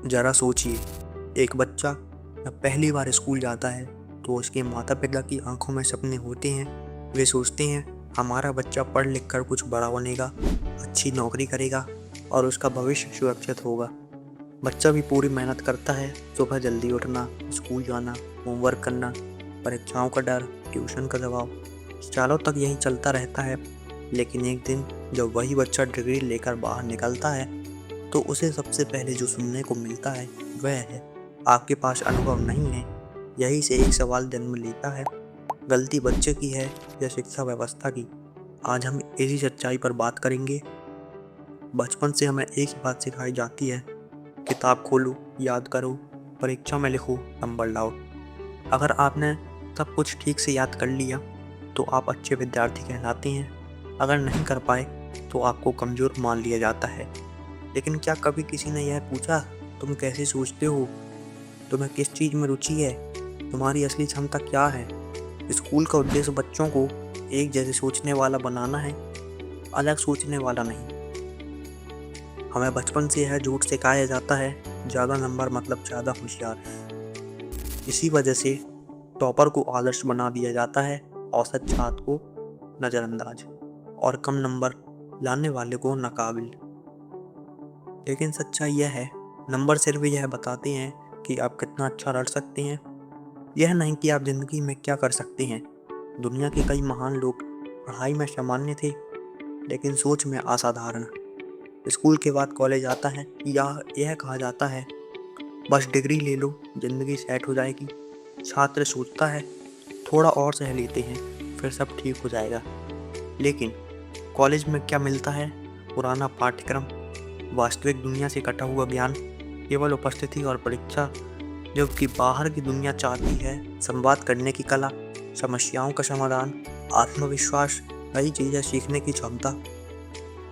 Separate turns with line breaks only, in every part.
ज़रा सोचिए, एक बच्चा जब पहली बार स्कूल जाता है तो उसके माता पिता की आंखों में सपने होते हैं। वे सोचते हैं हमारा बच्चा पढ़ लिख कर कुछ बड़ा बनेगा, अच्छी नौकरी करेगा और उसका भविष्य सुरक्षित होगा। बच्चा भी पूरी मेहनत करता है, सुबह जल्दी उठना, स्कूल जाना, होमवर्क करना, परीक्षाओं का डर, ट्यूशन का दबाव, सालों तक यही चलता रहता है। लेकिन एक दिन जब वही बच्चा डिग्री लेकर बाहर निकलता है तो उसे सबसे पहले जो सुनने को मिलता है वह है, आपके पास अनुभव नहीं है। यही से एक सवाल जन्म लेता है, गलती बच्चे की है या शिक्षा व्यवस्था की। आज हम इसी सच्चाई पर बात करेंगे। बचपन से हमें एक ही बात सिखाई जाती है, किताब खोलो, याद करो, परीक्षा में लिखो, नंबर लाओ। अगर आपने सब कुछ ठीक से याद कर लिया तो आप अच्छे विद्यार्थी कहलाते हैं। अगर नहीं कर पाए तो आपको कमज़ोर मान लिया जाता है। लेकिन क्या कभी किसी ने यह पूछा, तुम कैसे सोचते हो, तुम्हें किस चीज़ में रुचि है, तुम्हारी असली क्षमता क्या है? स्कूल का उद्देश्य बच्चों को एक जैसे सोचने वाला बनाना है, अलग सोचने वाला नहीं। हमें बचपन से यह झूठ सिखाया जाता है, ज़्यादा नंबर मतलब ज़्यादा होशियार। इसी वजह से टॉपर को आदर्श बना दिया जाता है, औसत छात्र को नज़रअंदाज और कम नंबर लाने वाले को नाकाबिल। लेकिन सच्चाई यह है, नंबर सिर्फ यह बताते हैं कि आप कितना अच्छा लड़ सकते हैं, यह नहीं कि आप ज़िंदगी में क्या कर सकते हैं। दुनिया के कई महान लोग पढ़ाई में सामान्य थे लेकिन सोच में असाधारण। स्कूल के बाद कॉलेज आता है या यह कहा जाता है बस डिग्री ले लो, ज़िंदगी सेट हो जाएगी। छात्र सोचता है थोड़ा और सह लेते हैं फिर सब ठीक हो जाएगा। लेकिन कॉलेज में क्या मिलता है? पुराना पाठ्यक्रम, वास्तविक दुनिया से कटा हुआ ज्ञान, केवल उपस्थिति और परीक्षा। जबकि बाहर की दुनिया चाहती है संवाद करने की कला, समस्याओं का समाधान, आत्मविश्वास, नई चीज़ें सीखने की क्षमता।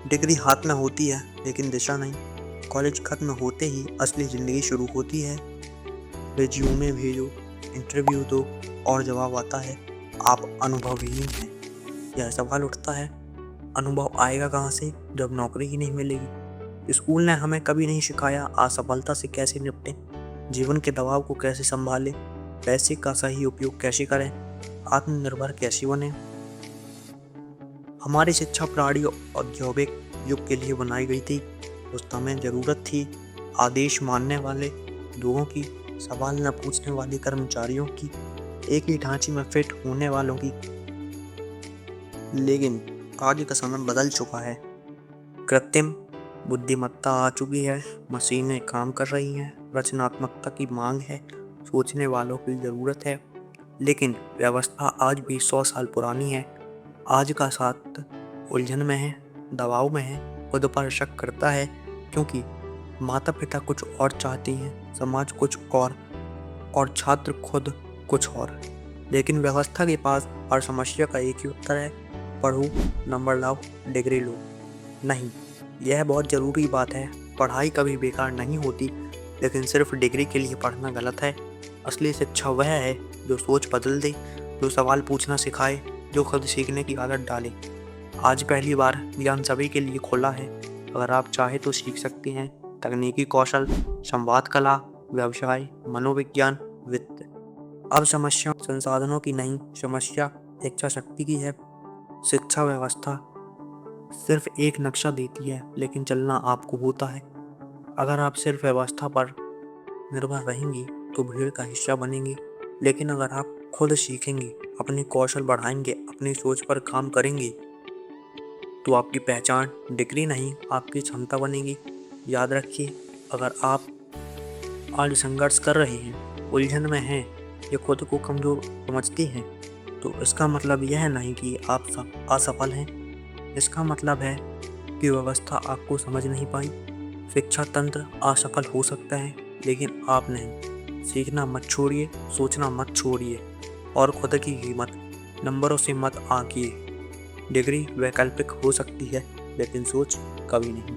डिग्री हाथ में होती है लेकिन दिशा नहीं। कॉलेज खत्म होते ही असली ज़िंदगी शुरू होती है। रिज्यूमे भेजो, इंटरव्यू दो और जवाब आता है आप अनुभवहीन हैं। यह सवाल उठता है, अनुभव आएगा कहाँ से जब नौकरी ही नहीं मिलेगी? स्कूल ने हमें कभी नहीं सिखाया असफलता से कैसे निपटें, जीवन के दबाव को कैसे संभालें, पैसे का सही उपयोग कैसे करें, आत्मनिर्भर कैसे बने। हमारी शिक्षा प्रणाली औद्योगिक युग के लिए बनाई गई थी। उस समय ज़रूरत थी आदेश मानने वाले लोगों की, सवाल न पूछने वाले कर्मचारियों की, एक ही ढांचे में फिट होने वालों की। लेकिन आज का समय बदल चुका है। कृत्रिम बुद्धिमत्ता आ चुकी है, मशीनें काम कर रही हैं, रचनात्मकता की मांग है, सोचने वालों की ज़रूरत है। लेकिन व्यवस्था आज भी 100 साल पुरानी है। आज का छात्र उलझन में है, दबाव में है, खुद पर शक करता है क्योंकि माता पिता कुछ और चाहती हैं, समाज कुछ और छात्र खुद कुछ और। लेकिन व्यवस्था के पास हर समस्या का एक ही उत्तर है, पढ़ो, नंबर लाओ, डिग्री लो। नहीं, यह बहुत ज़रूरी बात है। पढ़ाई कभी बेकार नहीं होती, लेकिन सिर्फ डिग्री के लिए पढ़ना गलत है। असली शिक्षा वह है जो सोच बदल दे, जो सवाल पूछना सिखाए, जो खुद सीखने की आदत डाले। आज पहली बार ज्ञान सभी के लिए खुला है। अगर आप चाहे तो सीख सकते हैं तकनीकी कौशल, संवाद कला, व्यवसाय, मनोविज्ञान, वित्त। अब समस्या संसाधनों की नहीं, समस्या इच्छा शक्ति की है। शिक्षा व्यवस्था सिर्फ एक नक्शा देती है लेकिन चलना आपको होता है। अगर आप सिर्फ व्यवस्था पर निर्भर रहेंगी तो भीड़ का हिस्सा बनेंगी। लेकिन अगर आप खुद सीखेंगे, अपने कौशल बढ़ाएंगे, अपनी सोच पर काम करेंगे तो आपकी पहचान डिग्री नहीं आपकी क्षमता बनेगी। याद रखिए, अगर आप आज संघर्ष कर रहे हैं, उलझन में हैं या खुद को कमजोर समझते हैं तो इसका मतलब यह नहीं कि आप असफल हैं। इसका मतलब है कि व्यवस्था आपको समझ नहीं पाई। शिक्षा तंत्र असफल हो सकता है लेकिन आप नहीं। सीखना मत छोड़िए, सोचना मत छोड़िए और खुद की कीमत नंबरों से मत आंकिए। डिग्री वैकल्पिक हो सकती है लेकिन सोच कभी नहीं।